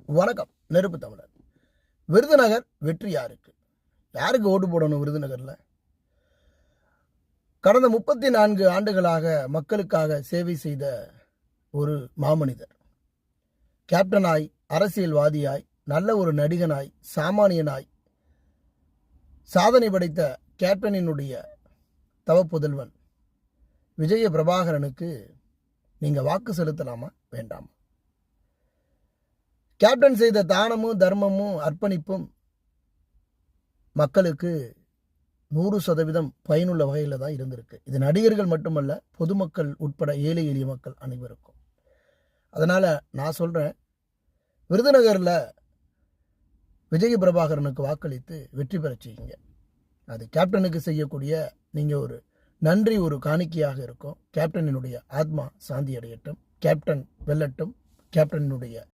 வணக்கம். நெருப்பு தமிழர். விருதுநகர் வெற்றி யாருக்கு? யாருக்கு ஓட்டு போடணும் விருதுநகர்ல? கடந்த 34 ஆண்டுகளாக மக்களுக்காக சேவை செய்த ஒரு மாமனிதர். கேப்டனாய், அரசியல்வாதியாய், நல்ல ஒரு நடிகனாய், சாமானியனாய் சாதனை படைத்த கேப்டனினுடைய தவப்புதல்வன் விஜய பிரபாகரனுக்கு நீங்க வாக்கு செலுத்தலாமா வேண்டாமா? கேப்டன் செய்த தானமும் தர்மமும் அர்ப்பணிப்பும் மக்களுக்கு 100% பயனுள்ள வகையில் தான் இருந்திருக்கு. இது நடிகர்கள் மட்டுமல்ல, பொதுமக்கள் உட்பட ஏழை எளிய மக்கள் அனைவருக்கும். அதனால் நான் சொல்கிறேன், விருதுநகரில் விஜய பிரபாகரனுக்கு வாக்களித்து வெற்றி பெற செய்யுங்க. அது கேப்டனுக்கு செய்யக்கூடிய நீங்கள் ஒரு நன்றி, ஒரு காணிக்கையாக இருக்கும். கேப்டனினுடைய ஆத்மா சாந்தி அடையட்டும், கேப்டன் வெல்லட்டும், கேப்டனினுடைய